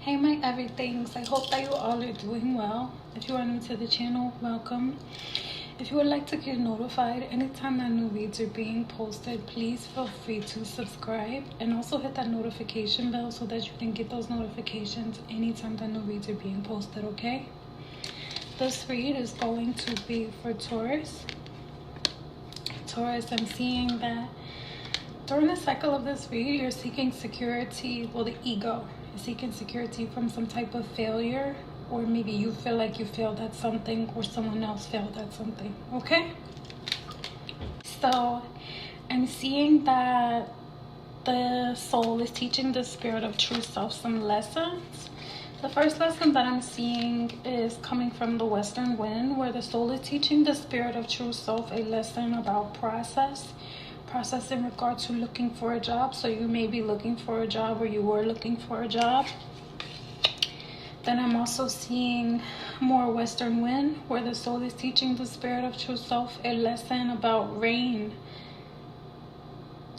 Hey my everythings, I hope that you all are doing well. If you are new to the channel, welcome. If you would like to get notified anytime that new reads are being posted, please feel free to subscribe and also hit that notification bell so that you can get those notifications anytime that new reads are being posted, okay? This read is going to be for Taurus. Taurus, I'm seeing that during the cycle of this read, you're seeking security, well, the ego. You're seeking security from some type of failure, or maybe you feel like you failed at something or someone else failed at something, okay? So I'm seeing that the soul is teaching the spirit of true self some lessons. The first lesson that I'm seeing is coming from the Western Wind, where the soul is teaching the spirit of true self a lesson about process in regard to looking for a job. So you may be looking for a job, or you were looking for a job. Then I'm also seeing more Western Wind, where the soul is teaching the spirit of true self a lesson about rain,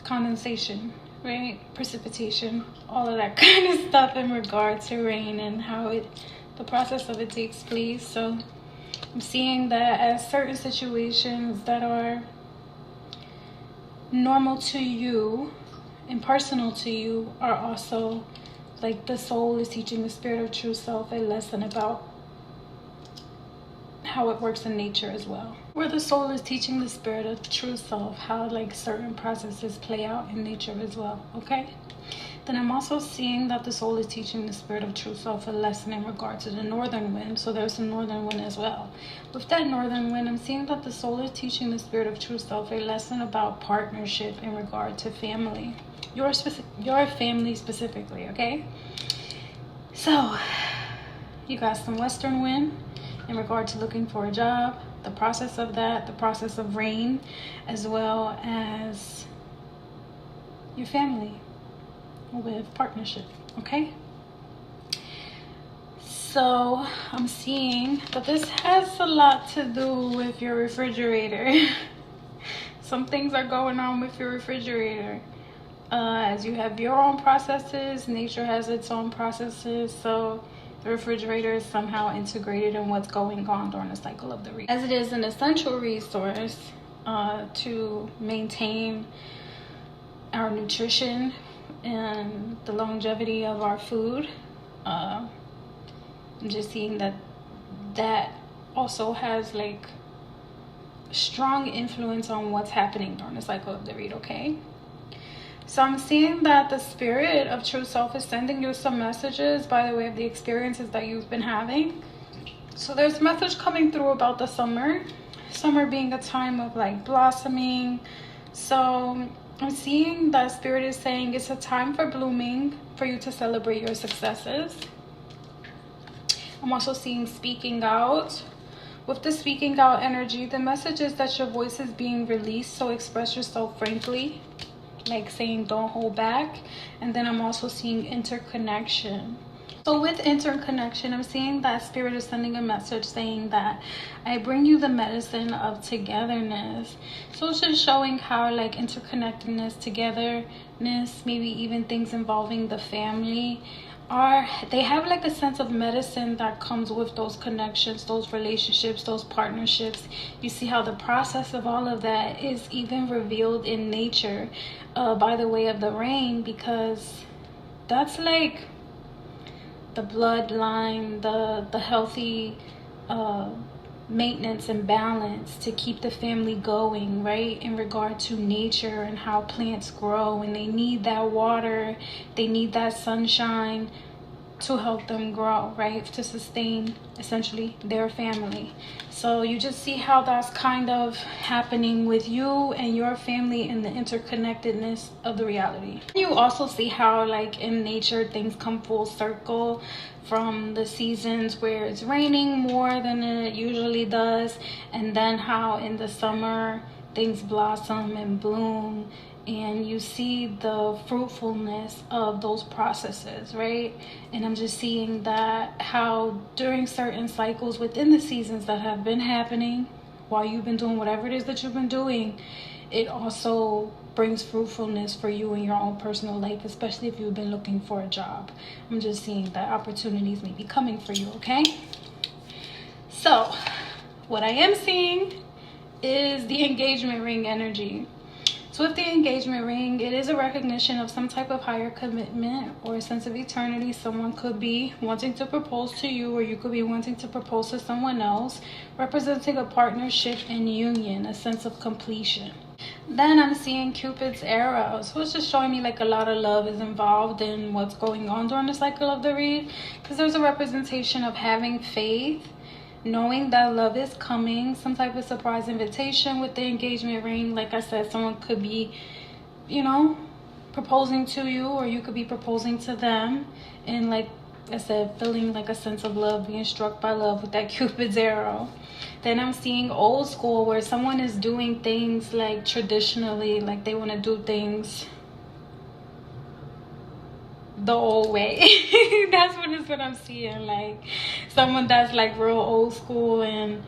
condensation, right, precipitation, all of that kind of stuff in regard to rain and how the process of it takes place. So I'm seeing that as certain situations that are normal to you and personal to you are also, like, the soul is teaching the spirit of true self a lesson about how it works in nature as well, where the soul is teaching the spirit of true self how, like, certain processes play out in nature as well, okay? Then I'm also seeing that the soul is teaching the spirit of true self a lesson in regard to the northern wind. So there's some northern wind as well. With that northern wind, I'm seeing that the soul is teaching the spirit of true self a lesson about partnership in regard to family, your family specifically, okay? So you got some Western Wind in regard to looking for a job, the process of that, the process of rain, as well as your family with partnership, okay? So I'm seeing that this has a lot to do with your refrigerator. Some things are going on with your refrigerator. As you have your own processes, nature has its own processes, so the refrigerator is somehow integrated in what's going on during the cycle of the read. As it is an essential resource to maintain our nutrition and the longevity of our food. I'm just seeing that also has, like, strong influence on what's happening during the cycle of the read, okay? So I'm seeing that the spirit of true self is sending you some messages by the way of the experiences that you've been having. So there's a message coming through about the summer being a time of, like, blossoming. So I'm seeing that spirit is saying it's a time for blooming, for you to celebrate your successes. I'm also seeing speaking out. With the speaking out energy, the message is that your voice is being released, so express yourself frankly, like saying don't hold back. And then I'm also seeing interconnection. So with interconnection, I'm seeing that spirit is sending a message saying that I bring you the medicine of togetherness. So it's just showing how, like, interconnectedness, togetherness, maybe even things involving the family they have, like, a sense of medicine that comes with those connections, those relationships, those partnerships. You see how the process of all of that is even revealed in nature by the way of the rain, because that's like the bloodline, the healthy maintenance and balance to keep the family going, right, in regard to nature and how plants grow, and they need that water, they need that sunshine to help them grow, right, to sustain essentially their family. So you just see how that's kind of happening with you and your family and the interconnectedness of the reality. You also see how, like, in nature things come full circle, from the seasons where it's raining more than it usually does, and then how in the summer things blossom and bloom, and you see the fruitfulness of those processes, right? And I'm just seeing that how during certain cycles within the seasons that have been happening while you've been doing whatever it is that you've been doing, it also brings fruitfulness for you in your own personal life, especially if you've been looking for a job. I'm just seeing that opportunities may be coming for you, okay? So what I am seeing is the engagement ring energy. So with the engagement ring, it is a recognition of some type of higher commitment or a sense of eternity. Someone could be wanting to propose to you, or you could be wanting to propose to someone else, representing a partnership and union, a sense of completion. Then I'm seeing Cupid's arrow. So it's just showing me like a lot of love is involved in what's going on during the cycle of the read, because there's a representation of having faith, knowing that love is coming, some type of surprise invitation with the engagement ring. Like I said, someone could be, you know, proposing to you, or you could be proposing to them, and like I said, feeling like a sense of love, being struck by love with that Cupid's arrow. Then I'm seeing old school, where someone is doing things like traditionally, like they want to do things the old way. That's what I'm seeing, like someone that's like real old school, and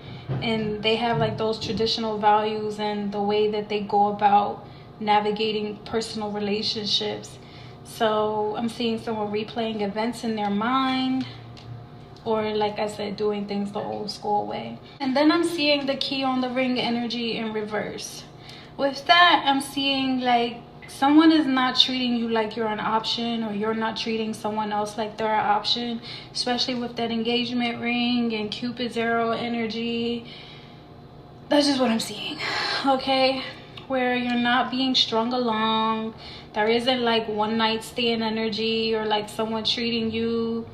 they have like those traditional values and the way that they go about navigating personal relationships. So I'm seeing someone replaying events in their mind, or like I said, doing things the old school way. And then I'm seeing the key on the ring energy in reverse. With that, I'm seeing like someone is not treating you like you're an option, or you're not treating someone else like they're an option, especially with that engagement ring and Cupid's arrow energy. That's just what I'm seeing, okay? Where you're not being strung along. There isn't like one night stand energy, or like someone treating you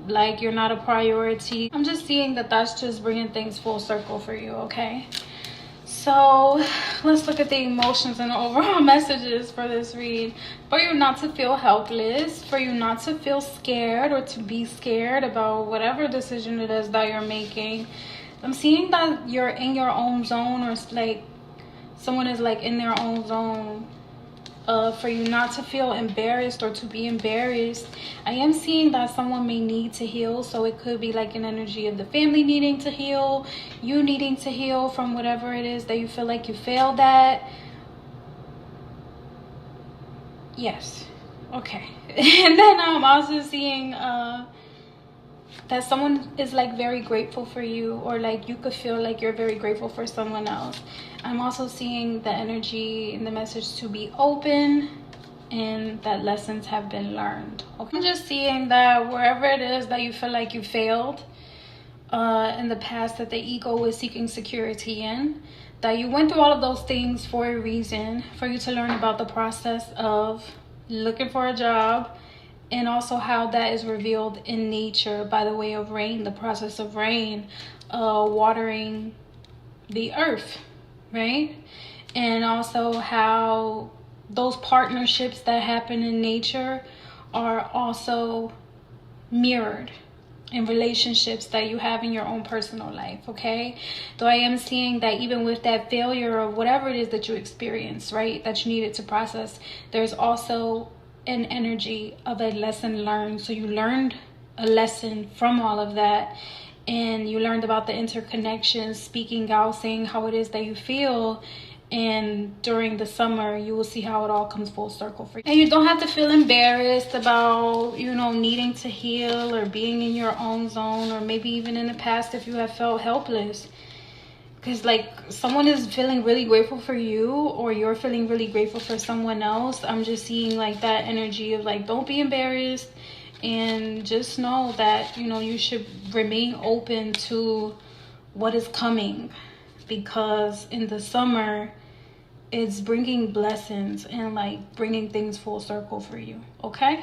like you're not a priority. I'm just seeing that that's just bringing things full circle for you, okay? So let's look at the emotions and the overall messages for this read. For you not to feel helpless, for you not to feel scared or to be scared about whatever decision it is that you're making. I'm seeing that you're in your own zone, or it's like someone is like in their own zone. For you not to feel embarrassed or to be embarrassed. I am seeing that someone may need to heal, so it could be like an energy of the family needing to heal, you needing to heal from whatever it is that you feel like you failed at. Yes, okay. And then I'm also seeing that someone is like very grateful for you, or like you could feel like you're very grateful for someone else. I'm also seeing the energy and the message to be open, and that lessons have been learned. Okay? I'm just seeing that wherever it is that you feel like you failed in the past, that the ego was seeking security in, that you went through all of those things for a reason, for you to learn about the process of looking for a job, and also how that is revealed in nature by the way of rain, the process of rain, watering the earth, right? And also how those partnerships that happen in nature are also mirrored in relationships that you have in your own personal life, okay? Though I am seeing that even with that failure or whatever it is that you experience, right, that you needed to process, there's also an energy of a lesson learned. So you learned a lesson from all of that, and you learned about the interconnections, speaking out, saying how it is that you feel, and during the summer you will see how it all comes full circle for you. And you don't have to feel embarrassed about, you know, needing to heal or being in your own zone, or maybe even in the past if you have felt helpless. Because like someone is feeling really grateful for you, or you're feeling really grateful for someone else. I'm just seeing like that energy of like, don't be embarrassed, and just know that, you know, you should remain open to what is coming, because in the summer it's bringing blessings and like bringing things full circle for you, okay?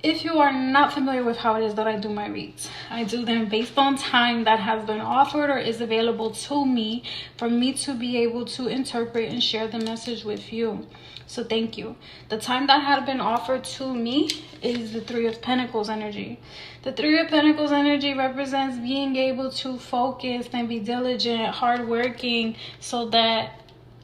If you are not familiar with how it is that I do my reads, I do them based on time that has been offered or is available to me for me to be able to interpret and share the message with you. So thank you. The time that had been offered to me is the Three of Pentacles energy. The Three of Pentacles energy represents being able to focus and be diligent, hardworking, so that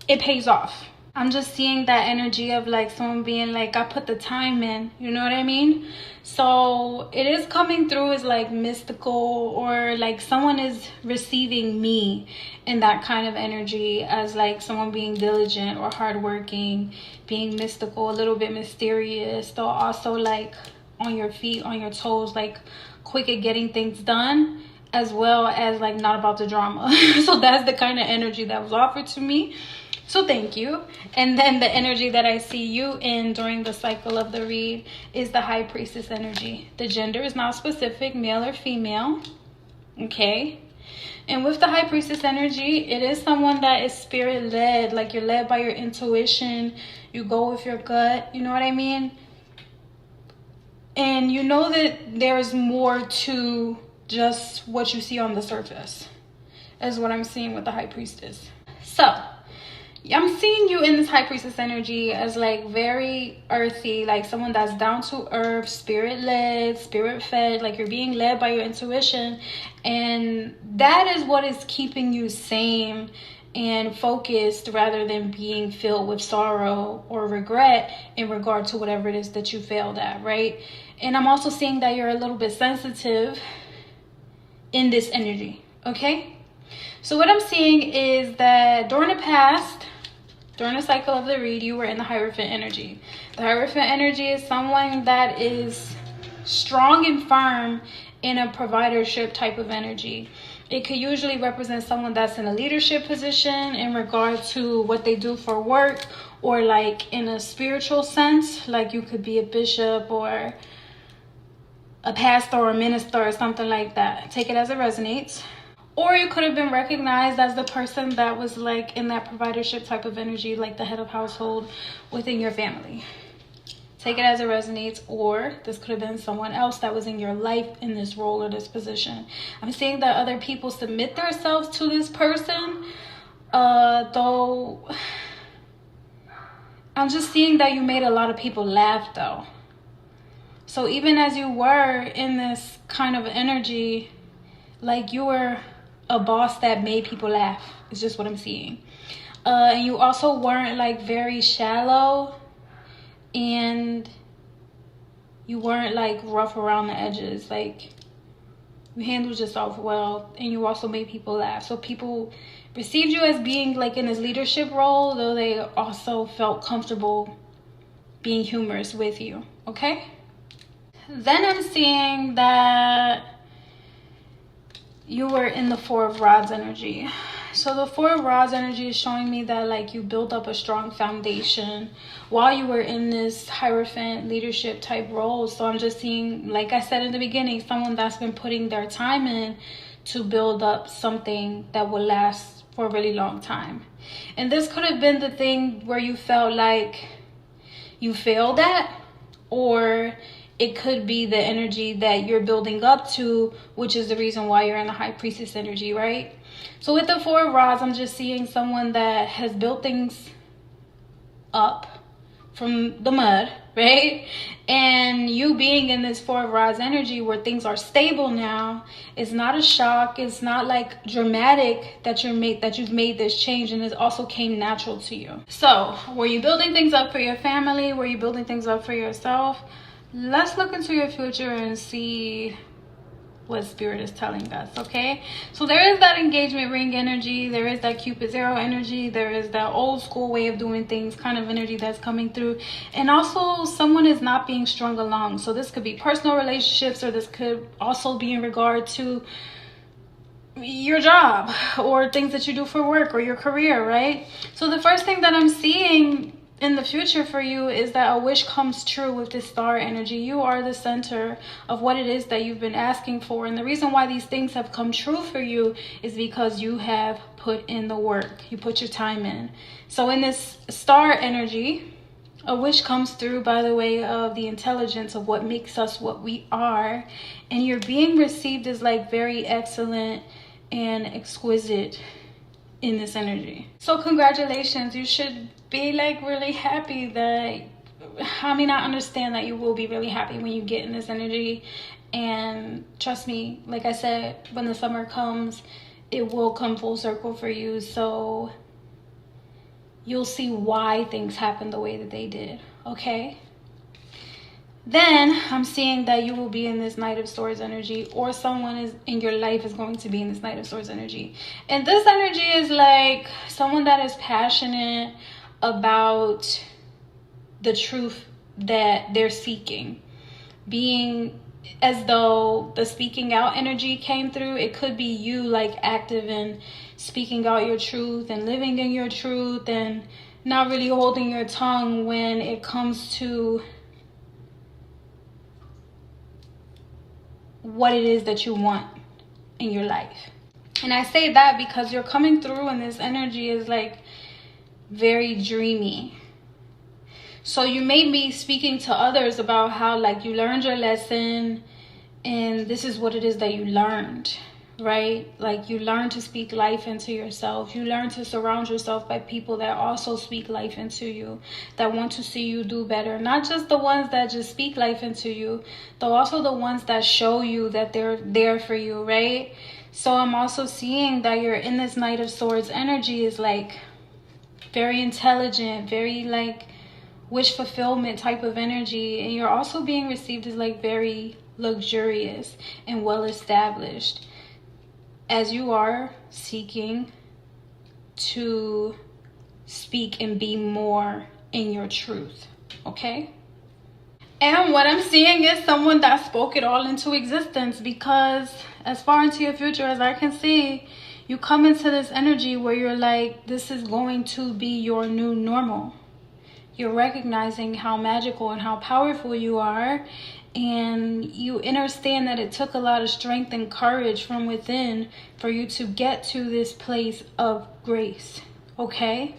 it pays off. I'm just seeing that energy of like someone being like, I put the time in, you know what I mean? So it is coming through as like mystical, or like someone is receiving me in that kind of energy as like someone being diligent or hardworking, being mystical, a little bit mysterious, though also like on your feet, on your toes, like quick at getting things done, as well as like not about the drama. So that's the kind of energy that was offered to me. So thank you. And then the energy that I see you in during the cycle of the read is the High Priestess energy. The gender is not specific, male or female. Okay. And with the High Priestess energy, it is someone that is spirit led, like you're led by your intuition. You go with your gut, you know what I mean? And you know that there's more to just what you see on the surface, is what I'm seeing with the High Priestess. So I'm seeing you in this High Priestess energy as like very earthy, like someone that's down to earth, spirit led, spirit fed, like you're being led by your intuition. And that is what is keeping you sane and focused, rather than being filled with sorrow or regret in regard to whatever it is that you failed at, right? And I'm also seeing that you're a little bit sensitive in this energy, okay? So what I'm seeing is that during the past, during the cycle of the read, you were in the Hierophant energy. The Hierophant energy is someone that is strong and firm in a providership type of energy. It could usually represent someone that's in a leadership position in regard to what they do for work, or like in a spiritual sense, like you could be a bishop or a pastor or a minister or something like that. Take it as it resonates. Or you could have been recognized as the person that was like in that providership type of energy, like the head of household within your family. Take it as it resonates. Or this could have been someone else that was in your life in this role or this position. I'm seeing that other people submit themselves to this person, though I'm just seeing that you made a lot of people laugh though. So even as you were in this kind of energy, like you were a boss that made people laugh, is just what I'm seeing. And you also weren't like very shallow, and you weren't like rough around the edges. Like you handled yourself well, and you also made people laugh. So people received you as being like in this leadership role, though they also felt comfortable being humorous with you, okay? Then I'm seeing that you were in the Four of Rods energy. So the Four of Rods energy is showing me that like you built up a strong foundation while you were in this Hierophant leadership type role. So I'm just seeing, like I said in the beginning, someone that's been putting their time in to build up something that will last for a really long time. And this could have been the thing where you felt like you failed at, or it could be the energy that you're building up to, which is the reason why you're in the High Priestess energy, right? So with the Four of Rods, I'm just seeing someone that has built things up from the mud, right? And you being in this Four of Rods energy where things are stable now, it's not a shock. It's not like dramatic that you've made this change, and it also came natural to you. So were you building things up for your family? Were you building things up for yourself? Let's look into your future and see what Spirit is telling us, okay? So there is that engagement ring energy. There is that Cupid Zero energy. There is that old school way of doing things kind of energy that's coming through. And also someone is not being strung along. So this could be personal relationships, or this could also be in regard to your job or things that you do for work or your career, right? So the first thing that I'm seeing in the future for you is that a wish comes true with this star energy. You are the center of what it is that you've been asking for. And the reason why these things have come true for you is because you have put in the work. You put your time in. So in this star energy, a wish comes through by the way of the intelligence of what makes us what we are. And you're being received as like very excellent and exquisite in this energy. So congratulations. You should be like really happy that, I understand that you will be really happy when you get in this energy. And trust me, like I said, when the summer comes, it will come full circle for you. So you'll see why things happened the way that they did, okay? Then I'm seeing that you will be in this Knight of Swords energy, or someone is in your life is going to be in this Knight of Swords energy. And this energy is like someone that is passionate about the truth that they're seeking. Being as though the speaking out energy came through. It could be you like active in speaking out your truth and living in your truth and not really holding your tongue when it comes to what it is that you want in your life. And I say that because you're coming through and this energy is like very dreamy. So you may be speaking to others about how like you learned your lesson and this is what it is that you learned, right? Like you learn to speak life into yourself. You learn to surround yourself by people that also speak life into you, that want to see you do better. Not just the ones that just speak life into you, though also the ones that show you that they're there for you, right? So I'm also seeing that you're in this Knight of Swords energy is like very intelligent, very like wish fulfillment type of energy. And you're also being received as like very luxurious and well established, as you are seeking to speak and be more in your truth, okay? And what I'm seeing is someone that spoke it all into existence, because as far into your future as I can see, you come into this energy where you're like, this is going to be your new normal. You're recognizing how magical and how powerful you are. And you understand that it took a lot of strength and courage from within for you to get to this place of grace, okay?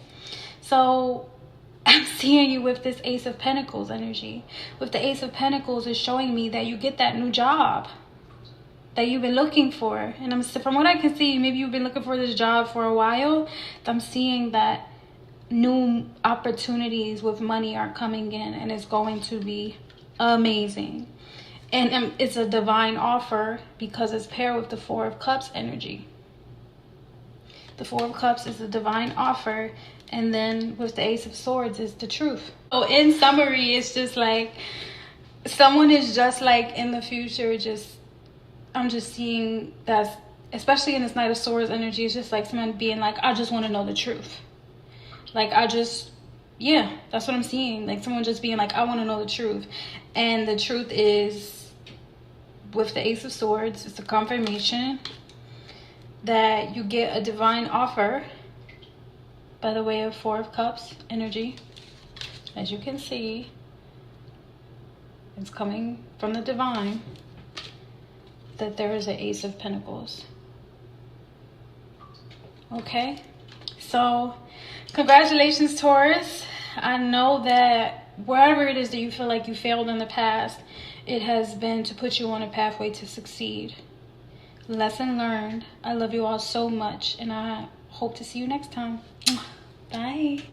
So I'm seeing you with this Ace of Pentacles energy. With the Ace of Pentacles is showing me that you get that new job that you've been looking for. And from what I can see, maybe you've been looking for this job for a while. I'm seeing that new opportunities with money are coming in, and it's going to be amazing. And it's a divine offer because it's paired with the Four of Cups energy. The Four of Cups is a divine offer, and then with the Ace of Swords is the truth. So in summary, it's just like someone is just like in the future, I'm just seeing that, especially in this Knight of Swords energy, it's just like someone being like, I just want to know the truth. Like yeah, that's what I'm seeing. Like someone just being like, I want to know the truth. And the truth is, with the Ace of Swords, it's a confirmation that you get a divine offer by the way of Four of Cups energy. As you can see, it's coming from the divine, that there is an Ace of Pentacles. Okay, so congratulations, Taurus. I know that wherever it is that you feel like you failed in the past, it has been to put you on a pathway to succeed. Lesson learned. I love you all so much, and I hope to see you next time. Bye.